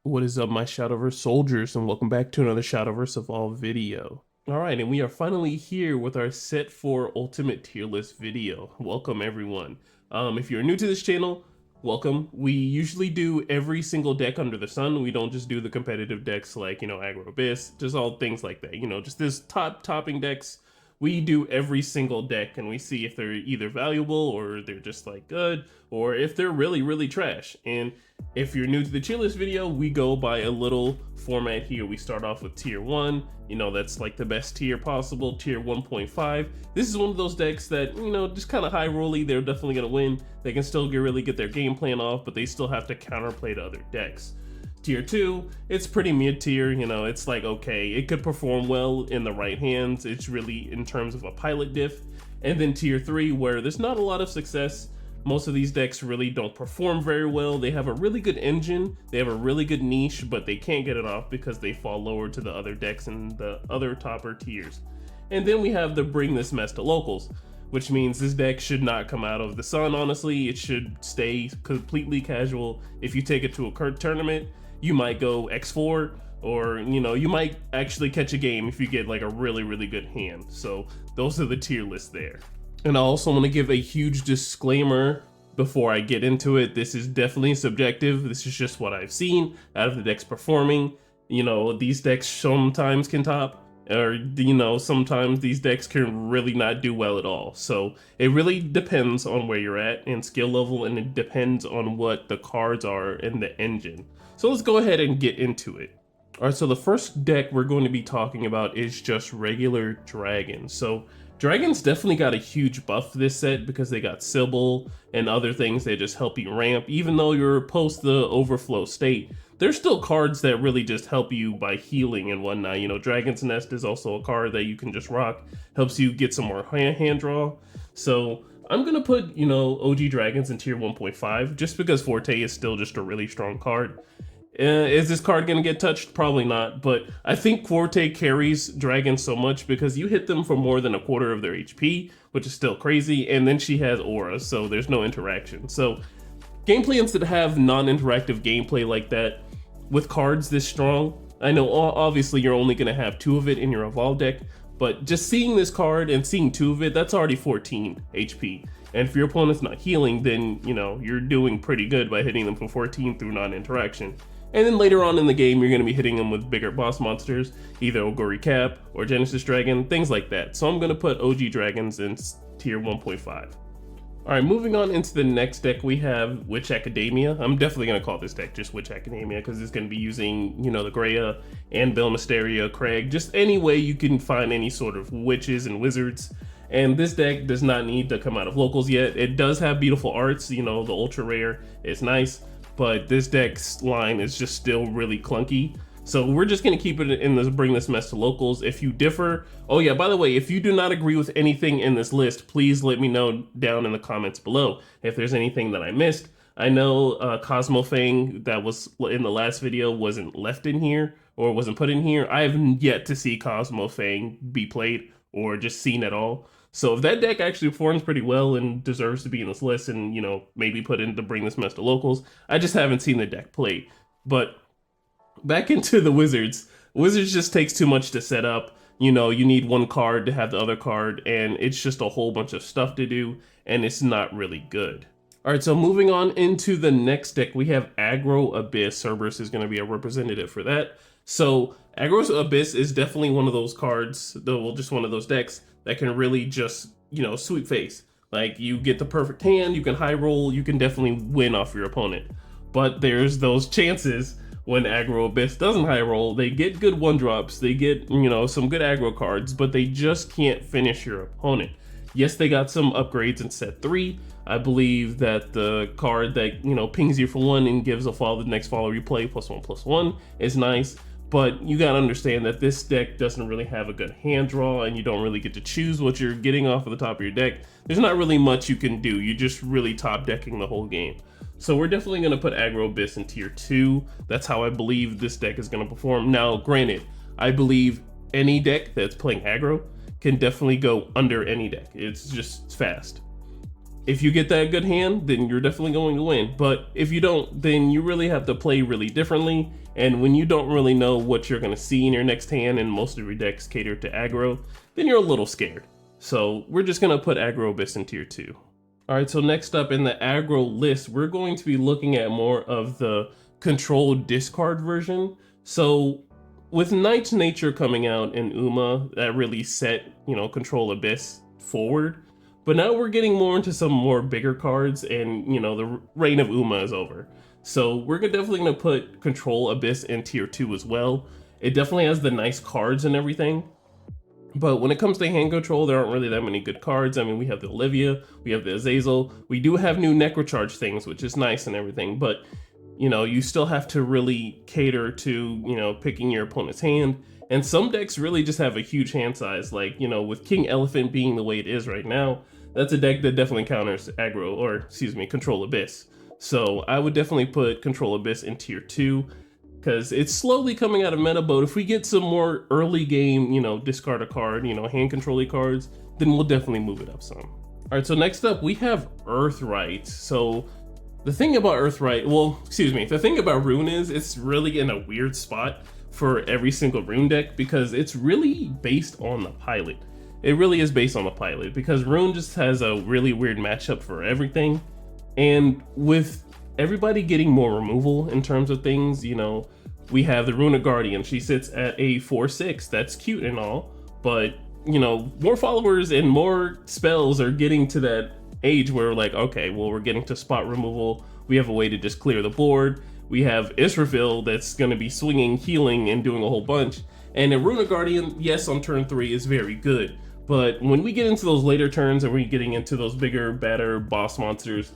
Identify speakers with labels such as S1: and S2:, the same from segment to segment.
S1: What is up, my Shadowverse soldiers, and welcome back to another Shadowverse Evolved video. Alright, and we are finally here with our Set 4 Ultimate Tier List video. Welcome, everyone. If you're new to this channel, welcome. We usually do every single deck under the sun. We don't just do the competitive decks like, Aggro Abyss, just all things like that. Just this topping decks. We do every single deck and we see if they're either valuable or they're just like good, or if they're really trash. And if you're new to the tier list video, we go by a little format here. We start off with tier 1, that's like the best tier possible, tier 1.5. This is one of those decks that, just kind of high rolly. They're definitely going to win. They can still really get their game plan off, but they still have to counterplay to other decks. Tier 2, it's pretty mid-tier, it's like, okay, it could perform well in the right hands. It's really in terms of a pilot diff. And then tier 3, where there's not a lot of success. Most of these decks really don't perform very well. They have a really good engine, they have a really good niche, but they can't get it off because they fall lower to the other decks in the other topper tiers. And then we have the bring this mess to locals, which means this deck should not come out of the sun, honestly. It should stay completely casual. If you take it to a current tournament, you might go X4, or you might actually catch a game if you get like a really good hand. So those are the tier lists there. And I also want to give a huge disclaimer before I get into it. This is definitely subjective. This is just what I've seen out of the decks performing. These decks sometimes can top, or sometimes these decks can really not do well at all. So it really depends on where you're at in skill level, and it depends on what the cards are in the engine. So let's go ahead and get into it. All right, so the first deck we're going to be talking about is just regular dragons. So dragons definitely got a huge buff this set because they got Sybil and other things that just help you ramp. Even though you're post the overflow state, there's still cards that really just help you by healing and whatnot. Dragon's Nest is also a card that you can just rock, helps you get some more hand draw. So I'm gonna put, OG Dragons in tier 1.5 just because Forte is still just a really strong card. Is this card gonna get touched? Probably not, but I think Forte carries Dragons so much because you hit them for more than a quarter of their HP, which is still crazy, and then she has Aura, so there's no interaction. So game plans that have non-interactive gameplay like that with cards this strong, I know obviously you're only gonna have 2 of it in your Evolve deck, but just seeing this card and seeing 2 of it, that's already 14 HP. And if your opponent's not healing, then, you're doing pretty good by hitting them for 14 through non-interaction. And then later on in the game, you're going to be hitting them with bigger boss monsters, either Ogori Cap or Genesis Dragon, things like that. So I'm going to put OG Dragons in tier 1.5. Alright, moving on into the next deck, we have Witch Academia. I'm definitely going to call this deck just Witch Academia because it's going to be using, the Greya, Anvil, Mysteria, Craig, just any way you can find any sort of witches and wizards. And this deck does not need to come out of locals yet. It does have beautiful arts, the ultra rare is nice, but this deck's line is just still really clunky. So we're just gonna keep it in this bring this mess to locals. If you differ, oh yeah, by the way, if you do not agree with anything in this list, please let me know down in the comments below if there's anything that I missed. I know Cosmo Fang that was in the last video wasn't left in here or wasn't put in here. I have yet to see Cosmo Fang be played or just seen at all. So if that deck actually performs pretty well and deserves to be in this list and, maybe put in to bring this mess to locals, I just haven't seen the deck played. But back into the Wizards. Wizards just takes too much to set up. You need one card to have the other card, and it's just a whole bunch of stuff to do, and it's not really good. All right, so moving on into the next deck, we have Aggro Abyss. Cerberus is going to be a representative for that. So Aggro Abyss is definitely one of those cards, just one of those decks that can really just, sweep face. Like, you get the perfect hand, you can high roll, you can definitely win off your opponent. But there's those chances when Aggro Abyss doesn't high roll. They get good 1-drops, they get, some good aggro cards, but they just can't finish your opponent. Yes, they got some upgrades in set 3. I believe that the card that, pings you for 1 and gives a follow the next follower you play +1/+1 is nice. But you gotta understand that this deck doesn't really have a good hand draw, and you don't really get to choose what you're getting off of the top of your deck. There's not really much you can do. You're just really top decking the whole game. So we're definitely gonna put Aggro Abyss in tier 2. That's how I believe this deck is gonna perform. Now, granted, I believe any deck that's playing aggro can definitely go under any deck. It's just fast. If you get that good hand, then you're definitely going to win. But if you don't, then you really have to play really differently. And when you don't really know what you're gonna see in your next hand, and most of your decks cater to aggro, then you're a little scared. So we're just gonna put Aggro Abyss in tier 2. All right, so next up in the aggro list, we're going to be looking at more of the controlled discard version. So with Knight's Nature coming out in Uma, that really set, Control Abyss forward. But now we're getting more into some more bigger cards, and the reign of Uma is over. So we're definitely gonna put Control Abyss in tier 2 as well. It definitely has the nice cards and everything. But when it comes to hand control, there aren't really that many good cards. I mean, we have the Olivia, we have the Azazel, we do have new Necrocharge things, which is nice and everything, but you still have to really cater to, picking your opponent's hand. And some decks really just have a huge hand size, like, with King Elephant being the way it is right now, that's a deck that definitely counters Control Abyss. So I would definitely put Control Abyss in tier 2, because it's slowly coming out of meta, but if we get some more early game, discard a card, hand control cards, then we'll definitely move it up some. All right, so next up we have Earthright. So the thing about the thing about Rune is it's really in a weird spot for every single Rune deck, because it's really based on the pilot. It really is based on the pilot, because Rune just has a really weird matchup for everything. And with everybody getting more removal in terms of things, we have the Runic Guardian. She sits at a 4/6. That's cute and all, but more followers and more spells are getting to that age where we're like, okay, well, we're getting to spot removal. We have a way to just clear the board. We have Israfil that's going to be swinging, healing, and doing a whole bunch. And a Runic Guardian, yes, on turn 3 is very good, but when we get into those later turns and we're getting into those bigger, better boss monsters,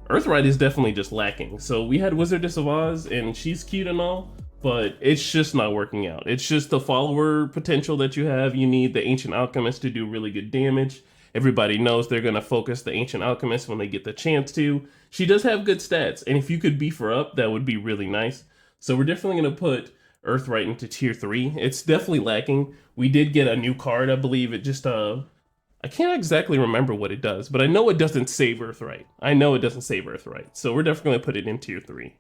S1: Earthright is definitely just lacking. So we had Wizardess of Oz, and she's cute and all, but it's just not working out. It's just the follower potential that you have. You need the Ancient Alchemist to do really good damage. Everybody knows they're going to focus the Ancient Alchemist when they get the chance to. She does have good stats, and if you could beef her up, that would be really nice. So we're definitely going to put Earthright into tier 3. It's definitely lacking. We did get a new card, I believe. It just, I can't exactly remember what it does, but I know it doesn't save Earthright. So we're definitely going to put it in tier 3.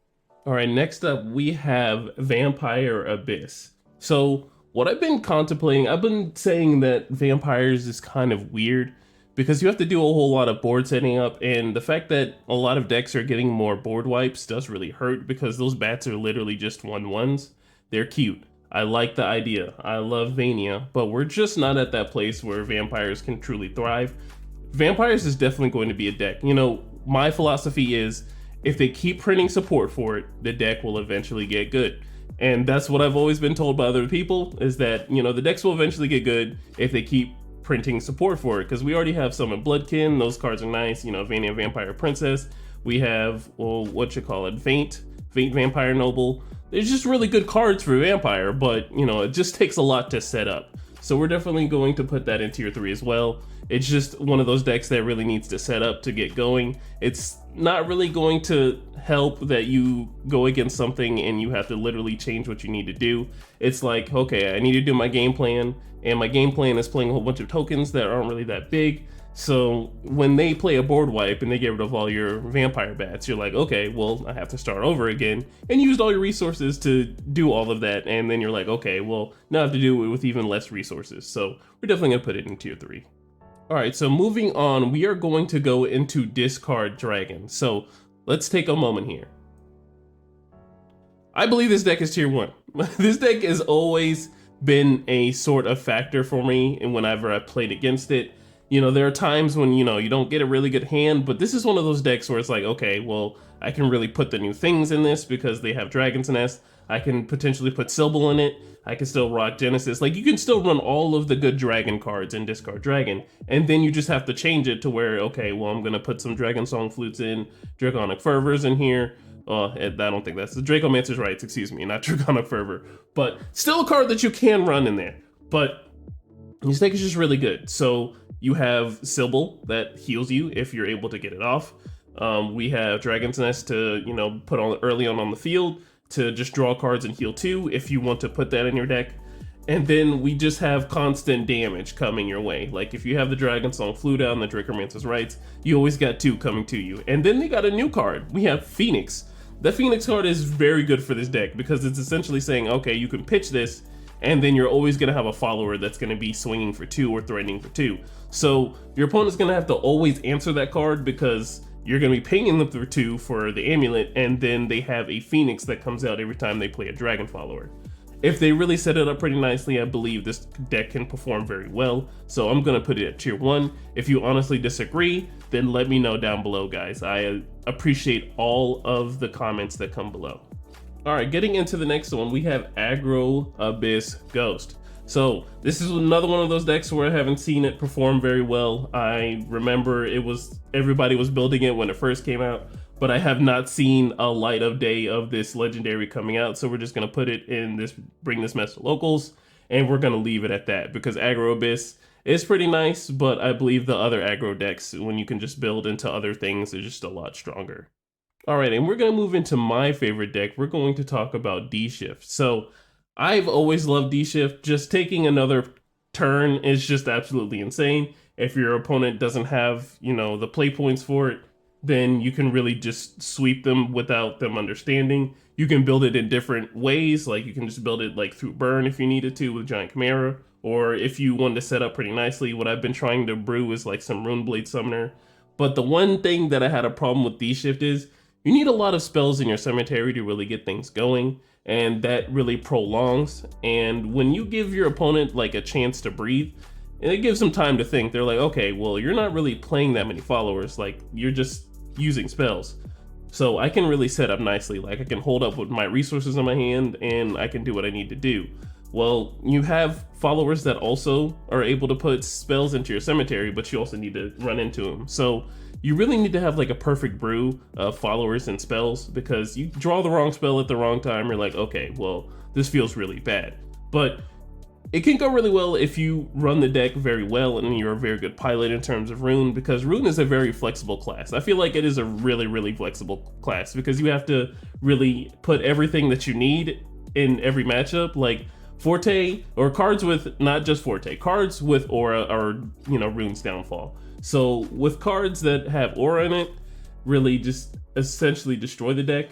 S1: All right, next up we have Vampire Abyss. So what I've been contemplating, I've been saying that Vampires is kind of weird because you have to do a whole lot of board setting up, and the fact that a lot of decks are getting more board wipes does really hurt, because those bats are literally just 1/1s. They're cute. I like the idea. I love Vania, but we're just not at that place where Vampires can truly thrive. Vampires is definitely going to be a deck. My philosophy is if they keep printing support for it, the deck will eventually get good. And that's what I've always been told by other people, is that, the decks will eventually get good if they keep printing support for it, because we already have some in Bloodkin. Those cards are nice. Vania Vampire Princess. We have, Vaint Vampire Noble. There's just really good cards for Vampire, but it just takes a lot to set up. So we're definitely going to put that in tier 3 as well. It's just one of those decks that really needs to set up to get going. It's not really going to help that you go against something and you have to literally change what you need to do. It's like, okay, I need to do my game plan, and my game plan is playing a whole bunch of tokens that aren't really that big. So when they play a board wipe and they get rid of all your vampire bats, you're like, okay, well, I have to start over again, and used all your resources to do all of that. And then you're like, okay, well, now I have to do it with even less resources. So we're definitely gonna put it in tier 3. All right, so moving on, we are going to go into discard dragon. So let's take a moment here. I believe this deck is tier 1. This deck has always been a sort of factor for me, and whenever I played against it, there are times when, you don't get a really good hand, but this is one of those decks where it's like, okay, well, I can really put the new things in this because they have Dragon's Nest. I can potentially put Silverbolt in it. I can still rock Genesis. Like, you can still run all of the good dragon cards in discard dragon, and then you just have to change it to where, okay, well, I'm gonna put some Dragon Song Flutes in, Draconic Fervors in here. I don't think that's the Dracomancer's Rights, excuse me, not Draconic Fervor, but still a card that you can run in there. But this deck is just really good. So you have Silverbolt that heals you if you're able to get it off. We have Dragon's Nest to, put on early on the field to just draw cards and heal 2 if you want to put that in your deck. And then we just have constant damage coming your way. Like if you have the Dragon Song Flute out and the Dracomancer's Rights, you always got 2 coming to you. And then they got a new card. We have Phoenix. The Phoenix card is very good for this deck because it's essentially saying, okay, you can pitch this, and then you're always gonna have a follower that's gonna be swinging for 2 or threatening for 2. So your opponent's gonna have to always answer that card because you're gonna be paying them for 2 for the amulet, and then they have a Phoenix that comes out every time they play a dragon follower. If they really set it up pretty nicely, I believe this deck can perform very well, so I'm gonna put it at tier 1. If you honestly disagree, then let me know down below, guys. I appreciate all of the comments that come below. Alright, getting into the next one, we have Aggro Abyss Ghost. So this is another one of those decks where I haven't seen it perform very well. I remember everybody was building it when it first came out, but I have not seen a light of day of this legendary coming out, so we're just gonna put it in this, bring this mess to locals, and we're gonna leave it at that because Aggro Abyss is pretty nice, but I believe the other aggro decks, when you can just build into other things, are just a lot stronger. Alright, and we're gonna move into my favorite deck. We're going to talk about Dshift. So I've always loved Dshift. Just taking another turn is just absolutely insane. If your opponent doesn't have, the play points for it, then you can really just sweep them without them understanding. You can build it in different ways, like you can just build it like through burn if you needed to with giant chimera, or if you wanted to set up pretty nicely, what I've been trying to brew is like some rune blade summoner. But the one thing that I had a problem with Dshift is you need a lot of spells in your cemetery to really get things going, and that really prolongs. And when you give your opponent like a chance to breathe, and it gives them time to think, they're like, okay, well, you're not really playing that many followers, like you're just using spells. So I can really set up nicely, like I can hold up with my resources in my hand and I can do what I need to do. Well, you have followers that also are able to put spells into your cemetery, but you also need to run into them. So you really need to have like a perfect brew of followers and spells, because you draw the wrong spell at the wrong time, you're like, okay, well, this feels really bad. But it can go really well if you run the deck very well and you're a very good pilot in terms of rune, because rune is a very flexible class. I feel like it is a really, really flexible class because you have to really put everything that you need in every matchup. Like Forte, or cards with, not just Forte, cards with aura or, rune's downfall. So with cards that have aura in it, really just essentially destroy the deck.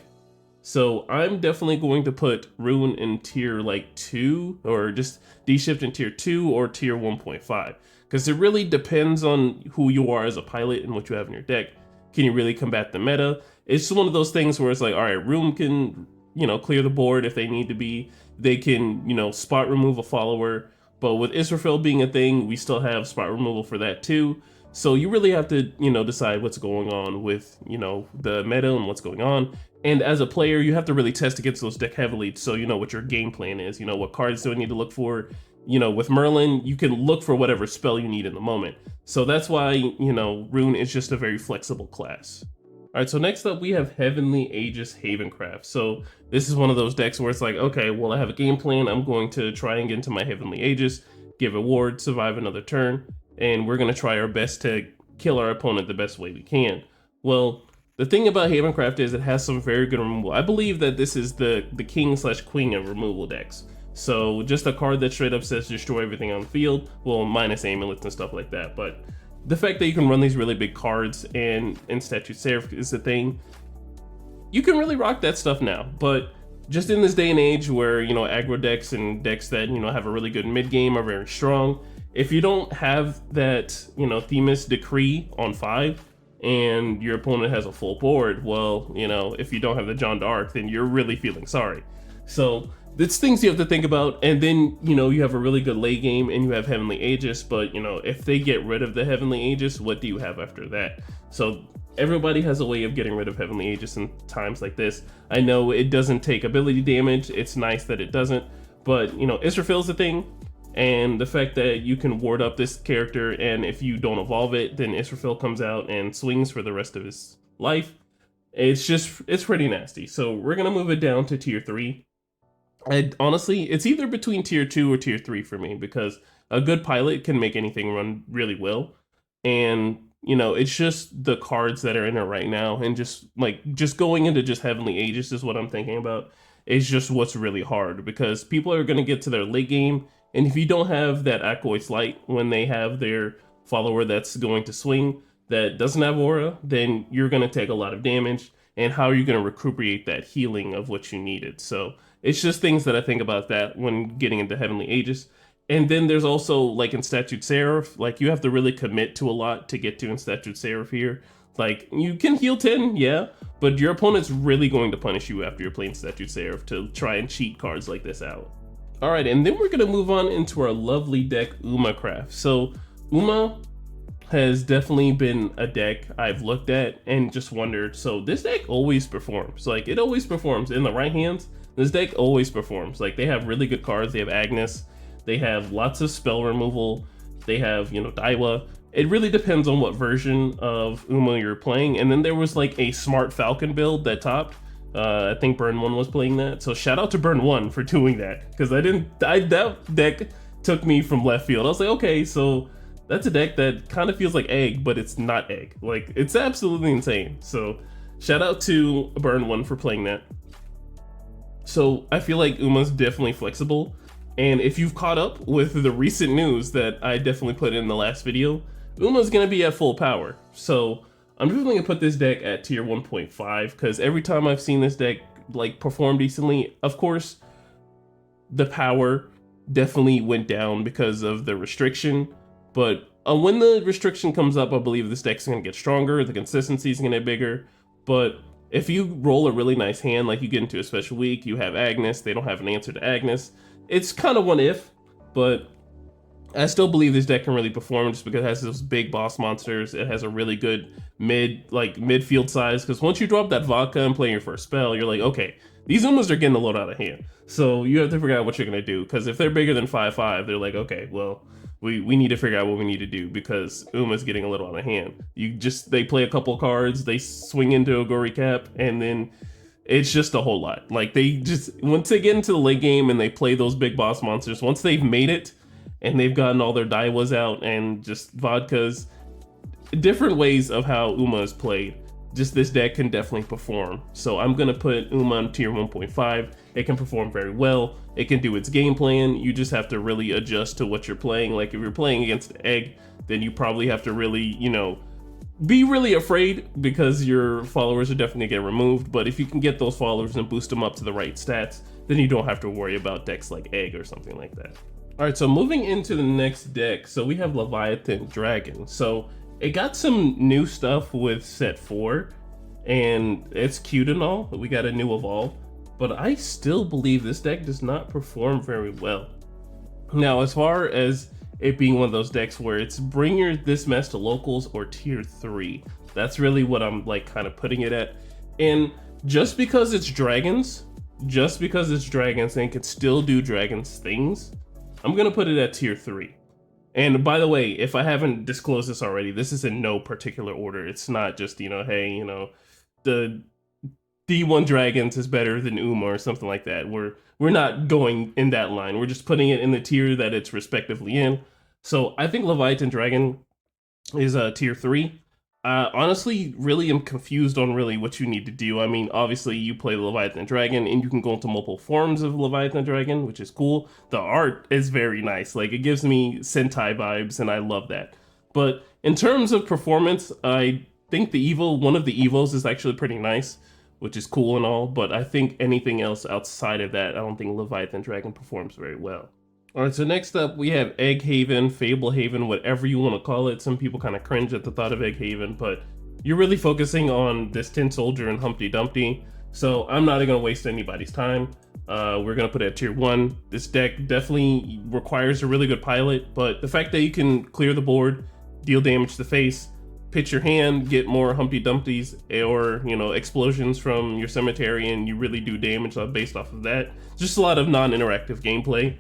S1: So I'm definitely going to put rune in tier like 2, or just Dshift in tier 2 or tier 1.5, because it really depends on who you are as a pilot and what you have in your deck. Can you really combat the meta? It's just one of those things where it's like, all right, rune can, clear the board if they need to be. They can, spot remove a follower, but with Israfel being a thing, we still have spot removal for that too. So you really have to, decide what's going on with, the meta and what's going on. And as a player, you have to really test against those deck heavily so you know what your game plan is. What cards do I need to look for? With Merlin, you can look for whatever spell you need in the moment. So that's why, Rune is just a very flexible class. Alright, so next up we have Heavenly Aegis Havencraft. So this is one of those decks where it's like, okay, well, I have a game plan. I'm going to try and get into my Heavenly Aegis, give a ward, survive another turn, and we're going to try our best to kill our opponent the best way we can. Well, the thing about Havencraft is it has some very good removal. I believe that this is the king/queen of removal decks. So just a card that straight up says destroy everything on the field, well, minus amulets and stuff like that. But the fact that you can run these really big cards and Statue Seraph is the thing, you can really rock that stuff now. But just in this day and age where, aggro decks and decks that, have a really good mid game are very strong, if you don't have that, Themis Decree on 5 and your opponent has a full board, well, if you don't have the John d'Arc, then you're really feeling sorry. So it's things you have to think about. And then, you have a really good late game and you have Heavenly Aegis, but, if they get rid of the Heavenly Aegis, what do you have after that? So everybody has a way of getting rid of Heavenly Aegis in times like this. I know it doesn't take ability damage. It's nice that it doesn't, but, Israfel's the thing. And the fact that you can ward up this character, and if you don't evolve it, then Israfel comes out and swings for the rest of his life. It's pretty nasty. So we're going to move it down to tier 3. And honestly, it's either between tier 2 or tier 3 for me, because a good pilot can make anything run really well. And, it's just the cards that are in it right now. And just going into just Heavenly Aegis is what I'm thinking about. Is just what's really hard, because people are going to get to their late game And if you don't have that Aquois Light when they have their follower that's going to swing that doesn't have aura, then you're going to take a lot of damage. And how are you going to recuperate that healing of what you needed? So it's just things that I think about that when getting into Heavenly Aegis. And then there's also, like in Statute Seraph, like you have to really commit to a lot to get to in Statute Seraph here. Like, you can heal 10, yeah, but your opponent's really going to punish you after you're playing Statute Seraph to try and cheat cards like this out. Alright, and then we're going to move on into our lovely deck, Umacraft. So, Uma has definitely been a deck I've looked at and just wondered, so this deck always performs. Like, it always performs. In the right hands, this deck always performs. Like, they have really good cards. They have Agnes. They have lots of spell removal. They have, you know, Daiwa. It really depends on what version of Uma you're playing. And then there was like a Smart Falcon build that topped. I think Burn 1 was playing that. So shout out to Burn 1 for doing that. Because that deck took me from left field. I was like, okay, so that's a deck that kind of feels like egg, but it's not egg. Like, it's absolutely insane. So shout out to Burn 1 for playing that. So I feel like Uma's definitely flexible. And if you've caught up with the recent news that I definitely put in the last video, Uma's gonna be at full power. So I'm definitely gonna put this deck at tier 1.5 because every time I've seen this deck like perform decently, of course, the power definitely went down because of the restriction. But when the restriction comes up, I believe this deck's gonna get stronger, the consistency is gonna get bigger. But if you roll a really nice hand, like you get into a special week, you have Agnes, they don't have an answer to Agnes, it's kind of one if, but I still believe this deck can really perform just because it has those big boss monsters. It has a really good midfield size, because once you drop that vodka and play your first spell, you're like, okay, these Umas are getting a little out of hand. So you have to figure out what you're gonna do, because if they're bigger than 5/5, they're like, okay, well, we need to figure out what we need to do because Uma's getting a little out of hand. They play a couple cards, they swing into a Gory Cap, and then it's just a whole lot. Like, once they get into the late game and they play those big boss monsters, once they've made it and they've gotten all their Daiwas out and just vodkas, different ways of how Uma is played, just this deck can definitely perform. So I'm gonna put Uma on tier 1.5. It can perform very well. It can do its game plan. You just have to really adjust to what you're playing. Like, if you're playing against Egg, then you probably have to really, you know, be really afraid because your followers are definitely gonna get removed. But if you can get those followers and boost them up to the right stats, then you don't have to worry about decks like Egg or something like that. All right, so moving into the next deck, so we have Leviathan Dragon. So it got some new stuff with set 4, and it's cute and all. We got a new evolve, but I still believe this deck does not perform very well. Now, as far as it being one of those decks where it's bring this mess to locals or tier 3, that's really what I'm like kind of putting it at. And just because it's dragons and it can still do dragons things, I'm gonna put it at tier 3. And by the way, if I haven't disclosed this already, this is in no particular order. It's not just, you know, hey, you know, the D1 Dragons is better than Uma or something like that. We're not going in that line. We're just putting it in the tier that it's respectively in. So I think Leviathan Dragon is tier 3. Honestly, really am confused on really what you need to do. I mean, obviously you play Leviathan Dragon and you can go into multiple forms of Leviathan Dragon, which is cool. The art is very nice. Like, it gives me Sentai vibes and I love that. But in terms of performance, I think one of the evos is actually pretty nice, which is cool and all, but I think anything else outside of that, I don't think Leviathan Dragon performs very well. Alright, so next up we have Egg Haven, Fable Haven, whatever you want to call it. Some people kind of cringe at the thought of Egg Haven, but you're really focusing on this Tin Soldier and Humpty Dumpty, so I'm not going to waste anybody's time. We're going to put it at tier 1. This deck definitely requires a really good pilot, but the fact that you can clear the board, deal damage to the face, pitch your hand, get more Humpty Dumpties or, you know, explosions from your cemetery, and you really do damage based off of that. Just a lot of non-interactive gameplay.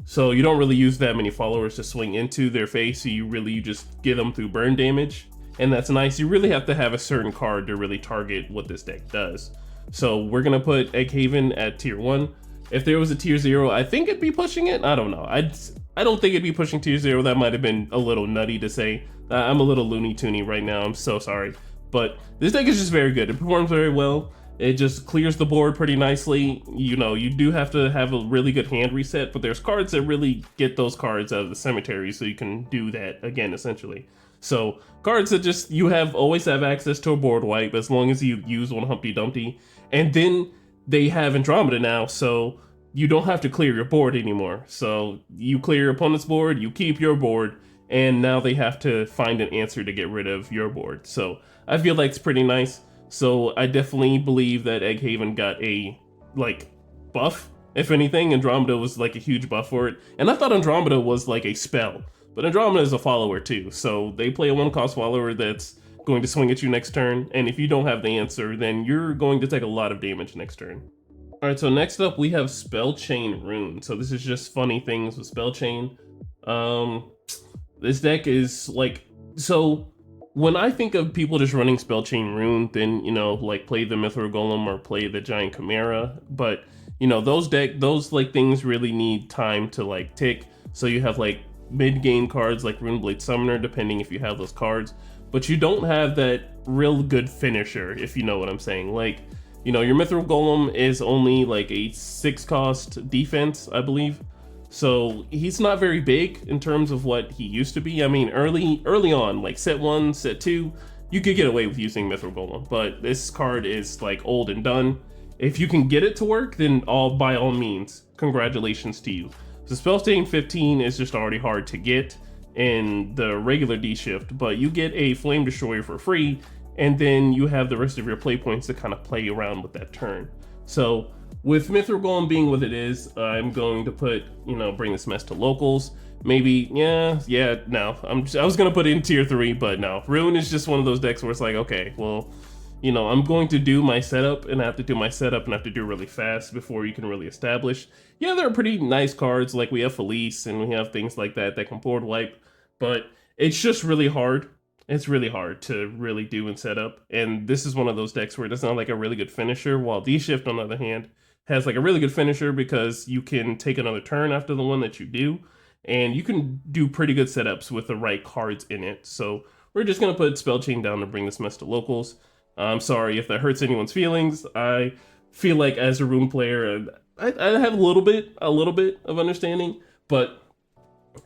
S1: So you don't really use that many followers to swing into their face, so you just get them through burn damage, and that's nice. You really have to have a certain card to really target what this deck does. So we're gonna put Egg Haven at tier 1. If there was a tier 0, I think it'd be pushing it. I don't know. I don't think it'd be pushing tier 0. That might have been a little nutty to say. I'm a little loony toony right now. I'm so sorry. But this deck is just very good. It performs very well. It just clears the board pretty nicely. You know, you do have to have a really good hand reset, but there's cards that really get those cards out of the cemetery, so you can do that again, essentially. So cards that just, you always have access to a board wipe as long as you use one Humpty Dumpty. And then they have Andromeda now, so you don't have to clear your board anymore. So you clear your opponent's board, you keep your board, and now they have to find an answer to get rid of your board. So I feel like it's pretty nice. So I definitely believe that Egghaven got a, like, buff. If anything, Andromeda was like a huge buff for it. And I thought Andromeda was like a spell, but Andromeda is a follower too. So they play a 1-cost follower that's going to swing at you next turn. And if you don't have the answer, then you're going to take a lot of damage next turn. All right, so next up we have Spell Chain Rune. So this is just funny things with Spell Chain. This deck is like, so when I think of people just running Spell Chain Rune, then, you know, like play the Mithril Golem or play the Giant Chimera. But, you know, those like things really need time to like tick. So you have like mid-game cards like Runeblade Summoner, depending if you have those cards. But you don't have that real good finisher, if you know what I'm saying. Like, you know, your Mithril Golem is only like a 6-cost defense, I believe. So he's not very big in terms of what he used to be. I mean, early on, like set 1, set 2, you could get away with using Mithril Golem, but this card is like old and done. If you can get it to work, then by all means, congratulations to you. So Spell Chain 15 is just already hard to get in the regular Dshift, but you get a Flame Destroyer for free, and then you have the rest of your play points to kind of play around with that turn. So with Mithril Golem being what it is, I'm going to put, you know, bring this mess to locals. Maybe, no. I was gonna put it in tier 3, but no. Rune is just one of those decks where it's like, okay, well, you know, I'm going to do my setup, and I have to do my setup, and I have to do really fast before you can really establish. Yeah, there are pretty nice cards, like we have Felice, and we have things like that can board wipe, but it's just really hard. It's really hard to really do in setup, and this is one of those decks where it doesn't have like a really good finisher, while Dshift, on the other hand, has like a really good finisher because you can take another turn after the one that you do, and you can do pretty good setups with the right cards in it. So we're just gonna put Spell Chain down to bring this mess to locals. I'm sorry if that hurts anyone's feelings. I feel like as a Rune player, I have a little bit of understanding, but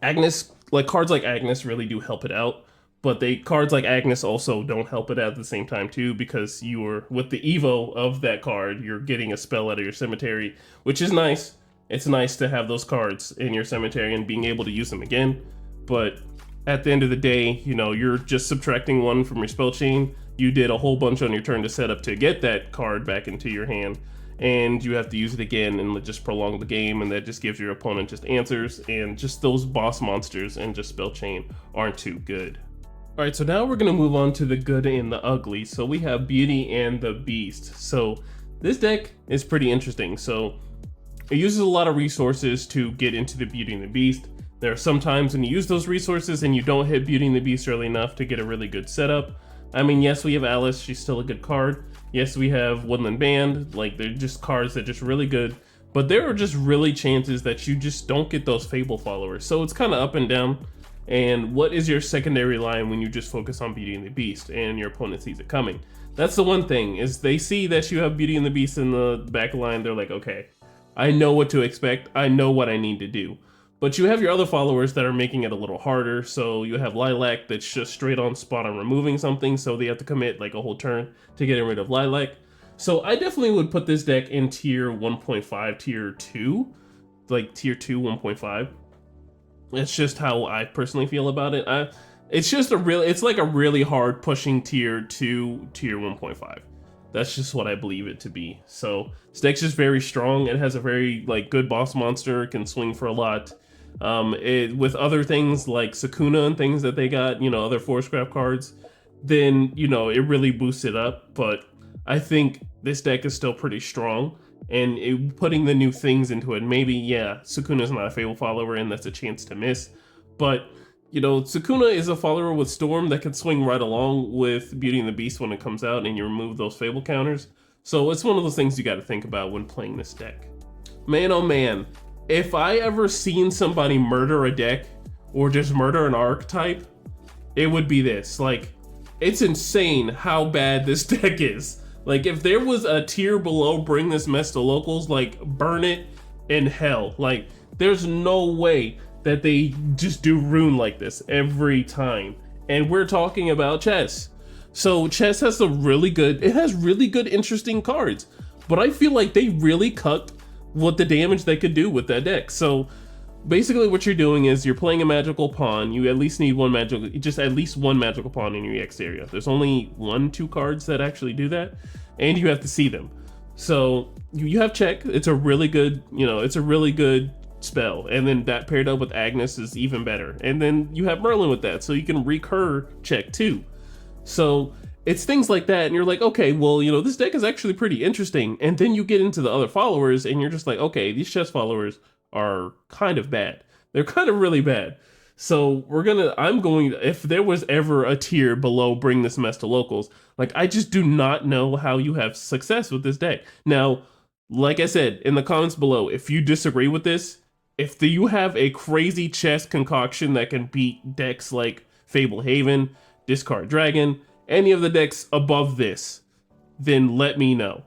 S1: Agnes, like cards like Agnes really do help it out. But cards like Agnes also don't help it out at the same time too, because with the Evo of that card, you're getting a spell out of your cemetery, which is nice. It's nice to have those cards in your cemetery and being able to use them again. But at the end of the day, you know, you're just subtracting 1 from your spell chain. You did a whole bunch on your turn to set up to get that card back into your hand, and you have to use it again and just prolong the game, and that just gives your opponent just answers, and just those boss monsters and just spell chain aren't too good. Alright, so now we're going to move on to the good and the ugly. So we have Beauty and the Beast. So this deck is pretty interesting. So it uses a lot of resources to get into the Beauty and the Beast. There are some times when you use those resources and you don't hit Beauty and the Beast early enough to get a really good setup. I mean, yes, we have Alice, she's still a good card. Yes, we have Woodland Band, like they're just cards that are just really good. But there are just really chances that you just don't get those Fable followers. So it's kind of up and down. And what is your secondary line when you just focus on Beauty and the Beast and your opponent sees it coming? That's the one thing, is they see that you have Beauty and the Beast in the back line, they're like, okay, I know what to expect, I know what I need to do. But you have your other followers that are making it a little harder. So you have Lilac that's just straight on spot on removing something, so they have to commit like a whole turn to getting rid of Lilac. So I definitely would put this deck in tier 1.5, tier 2, like tier 2, 1.5. It's just how I personally feel about it. It's like a really hard pushing tier 2, tier 1.5. That's just what I believe it to be. So this deck's just very strong. It has a very like good boss monster. It can swing for a lot. With other things like Sakuna and things that they got, you know, other Force-Craft cards, then, you know, it really boosts it up. But I think this deck is still pretty strong. And putting the new things into it, maybe, yeah, Sukuna's not a Fable follower and that's a chance to miss. But, you know, Sakuna is a follower with Storm that can swing right along with Beauty and the Beast when it comes out and you remove those Fable counters. So it's one of those things you got to think about when playing this deck. Man, oh man, if I ever seen somebody murder a deck or just murder an archetype, it would be this. Like, it's insane how bad this deck is. Like, if there was a tier below bring this mess to locals, like, burn it in hell. Like, there's no way that they just do rune like this every time. And we're talking about chess. So chess has it has really good interesting cards, but I feel like they really cut what the damage they could do with that deck. So basically what you're doing is you're playing a magical pawn. You at least need at least one magical pawn in your EX area. There's only 1-2 cards that actually do that, and you have to see them. So you have check. It's a really good, it's a really good spell, and then that paired up with Agnes is even better. And then you have Merlin with that, so you can recur check too. So it's things like that, and you're like, okay, well, this deck is actually pretty interesting. And then you get into the other followers, and you're just like, okay, these chess followers are kind of bad. They're kind of really bad. So if there was ever a tier below bring this mess to locals, like, I just do not know how you have success with this deck. Now, like I said, in the comments below, if you disagree with this, if you have a crazy chess concoction that can beat decks like Fable Haven, Discard Dragon, any of the decks above this, then let me know.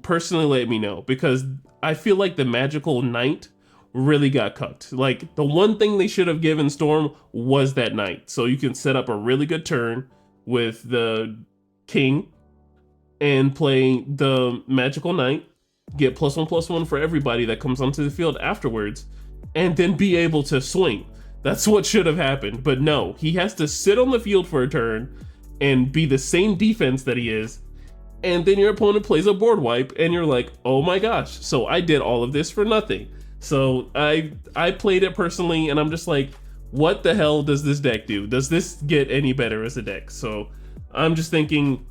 S1: Personally, let me know, because I feel like the Magical Knight really got cooked. Like, the one thing they should have given Storm was that Knight, so you can set up a really good turn with the King and play the Magical Knight, get +1/+1 for everybody that comes onto the field afterwards, and then be able to swing. That's what should have happened, but no, he has to sit on the field for a turn and be the same defense that he is, and then your opponent plays a board wipe, and you're like, oh my gosh, so I did all of this for nothing. So I played it personally, and I'm just like, what the hell does this deck do? Does this get any better as a deck? So I'm just thinking,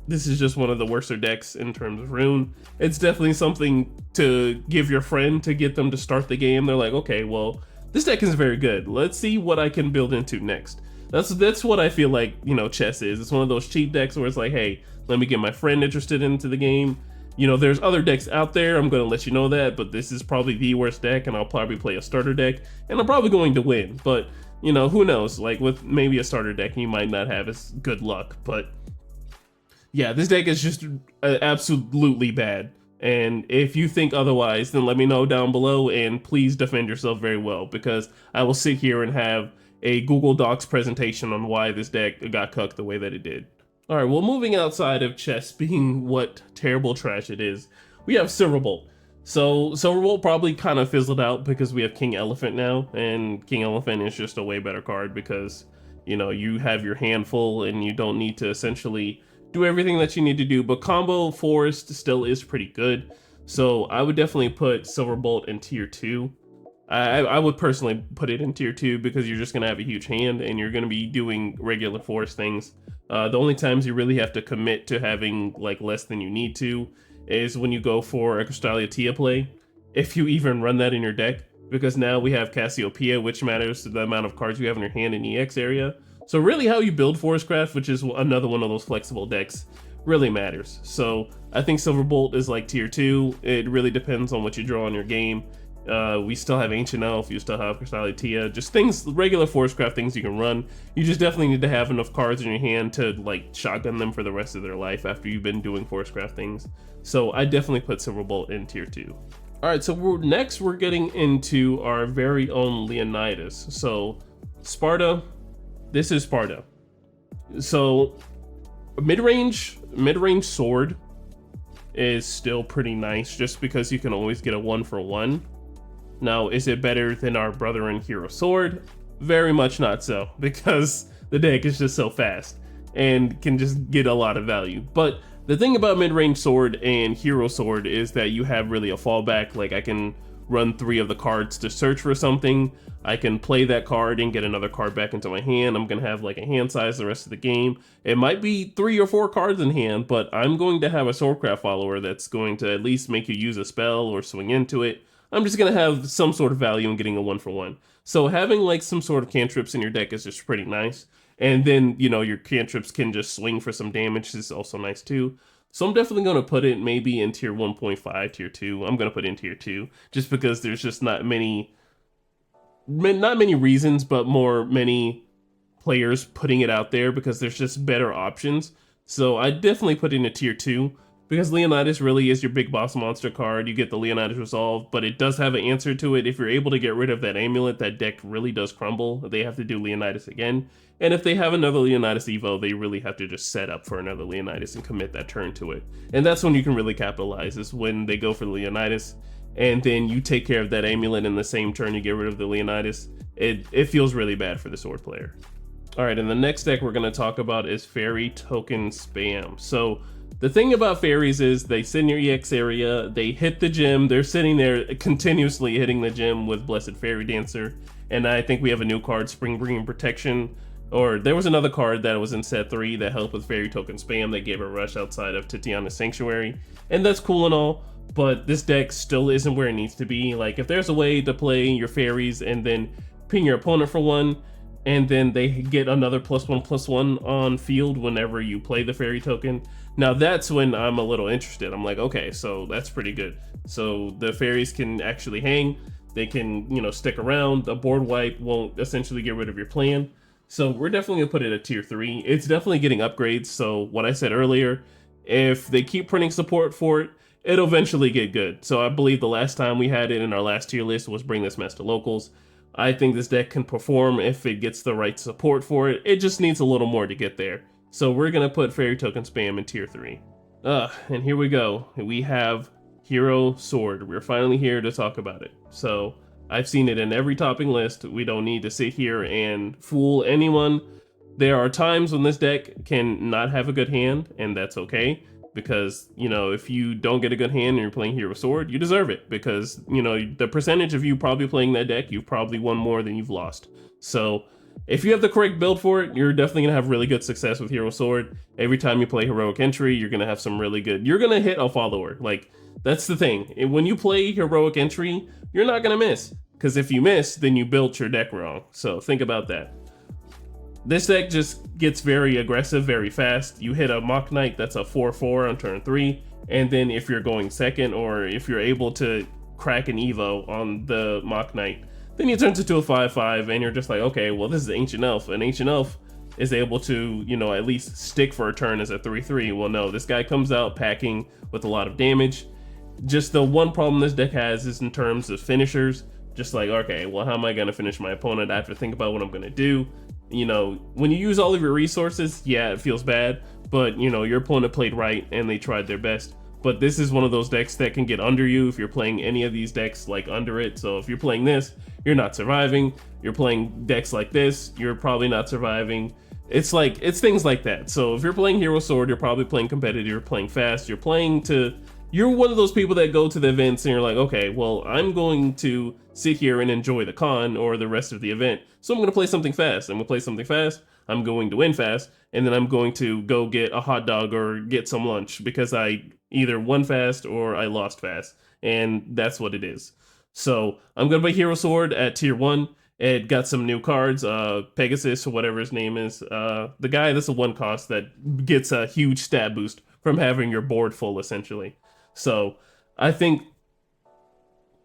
S1: this is just one of the worser decks in terms of rune. It's definitely something to give your friend to get them to start the game. They're like, okay, well, this deck is very good. Let's see what I can build into next. That's what I feel like, chess is. It's one of those cheap decks where it's like, hey, let me get my friend interested into the game. There's other decks out there, I'm going to let you know that, but this is probably the worst deck, and I'll probably play a starter deck, and I'm probably going to win. But, who knows? Like, with maybe a starter deck, you might not have as good luck. But yeah, this deck is just absolutely bad. And if you think otherwise, then let me know down below, and please defend yourself very well, because I will sit here and have a Google Docs presentation on why this deck got cucked the way that it did. Alright, well, moving outside of chess being what terrible trash it is, we have Silverbolt. So Silverbolt probably kind of fizzled out because we have King Elephant now, and King Elephant is just a way better card because, you have your hand full and you don't need to essentially do everything that you need to do, but combo Forest still is pretty good. So I would definitely put Silverbolt in tier 2. I would personally put it in tier 2 because you're just going to have a huge hand and you're going to be doing regular Forest things. The only times you really have to commit to having like less than you need to is when you go for a Crystallia play, if you even run that in your deck, because now we have Cassiopeia, which matters to the amount of cards you have in your hand in the EX area. So really how you build Forestcraft, which is another one of those flexible decks, really matters. So I think Silverbolt is like tier 2. It really depends on what you draw in your game. We still have Ancient Elf, you still have Crystallia, just things, regular Forestcraft things you can run. You just definitely need to have enough cards in your hand to like shotgun them for the rest of their life after you've been doing Forestcraft things. So I definitely put Silverbolt in tier 2. Alright, so next we're getting into our very own Leonitis. So Sparta, this is Sparta. So mid-range sword is still pretty nice just because you can always get a 1-for-1. Now, is it better than our brother in Hero Sword? Very much not so, because the deck is just so fast and can just get a lot of value. But the thing about mid-range sword and Hero Sword is that you have really a fallback. Like, I can run 3 of the cards to search for something. I can play that card and get another card back into my hand. I'm gonna have like a hand size the rest of the game. It might be 3 or 4 cards in hand, but I'm going to have a Swordcraft follower that's going to at least make you use a spell or swing into it. I'm just gonna have some sort of value in getting a 1-for-1. So having like some sort of cantrips in your deck is just pretty nice. And then, your cantrips can just swing for some damage is also nice too. So I'm definitely going to put it maybe in tier 1.5, tier 2. I'm going to put it in tier 2 just because there's just not many reasons, but many players putting it out there because there's just better options. So I definitely put in a tier 2 because Leonitis really is your big boss monster card. You get the Leonitis resolve, but it does have an answer to it. If you're able to get rid of that amulet, that deck really does crumble. They have to do Leonitis again. And if they have another Leonitis Evo, they really have to just set up for another Leonitis and commit that turn to it. And that's when you can really capitalize, is when they go for the Leonitis, and then you take care of that amulet in the same turn you get rid of the Leonitis. It feels really bad for the sword player. Alright, and the next deck we're going to talk about is Fairy Token Spam. So, the thing about fairies is they sit in your EX area, they hit the gym, they're sitting there continuously hitting the gym with Blessed Fairy Dancer, and I think we have a new card, Spring Bringing Protection, or there was another card that was in set 3 that helped with Fairy Token Spam that gave a rush outside of Titiana's Sanctuary, and that's cool and all, but this deck still isn't where it needs to be. Like, if there's a way to play your fairies and then ping your opponent for 1, and then they get another +1/+1 on field whenever you play the fairy token. Now that's when I'm a little interested. I'm like, okay, so that's pretty good. So the fairies can actually hang, they can, you know, stick around, the board wipe won't essentially get rid of your plan. So we're definitely gonna put it at tier 3. It's definitely getting upgrades, so what I said earlier, if they keep printing support for it, it'll eventually get good. So I believe the last time we had it in our last tier list was Bring This Mess to Locals. I think this deck can perform if it gets the right support for it. It just needs a little more to get there. So we're gonna put Fairy Token Spam in tier 3. And here we go. We have Hero Sword. We're finally here to talk about it. So I've seen it in every topping list. We don't need to sit here and fool anyone. There are times when this deck can not have a good hand, and that's okay. Because, you know, if you don't get a good hand and you're playing Hero Sword, you deserve it. Because, you know, the percentage of you probably playing that deck, you've probably won more than you've lost. So, if you have the correct build for it, you're definitely going to have really good success with Hero Sword. Every time you play Heroic Entry, you're going to have some really good... You're going to hit a follower. Like, that's the thing. When you play Heroic Entry, you're not going to miss. Because if you miss, then you built your deck wrong. So, think about that. This deck just gets very aggressive very fast. You hit a Mock Knight, that's a 4/4 on turn 3, and then if you're going second, or if you're able to crack an Evo on the Mock Knight, then he turns into a 5/5, and you're just like, okay, well, this is Ancient Elf. An Ancient Elf is able to, you know, at least stick for a turn as a 3/3. Well, no, this guy comes out packing with a lot of damage. Just the one problem this deck has is in terms of finishers. Just like, okay, well, how am I going to finish my opponent? I have to think about what I'm going to do. You know, when you use all of your resources, yeah, it feels bad, but, you know, your opponent played right and they tried their best. But this is one of those decks that can get under you if you're playing any of these decks like under it. So if you're playing this, you're not surviving. You're playing decks like this, you're probably not surviving. It's like, it's things like that. So if you're playing Hero Sword, you're probably playing competitive, you're playing fast, you're one of those people that go to the events and you're like, okay, well, I'm going to sit here and enjoy the con or the rest of the event. So I'm going to play something fast. I'm going to play something fast. I'm going to win fast. And then I'm going to go get a hot dog or get some lunch because I either won fast or I lost fast. And that's what it is. So I'm going to play Hero Sword at tier 1. It got some new cards, Pegasus or whatever his name is. The guy that's a 1 cost that gets a huge stat boost from having your board full, essentially. So I think,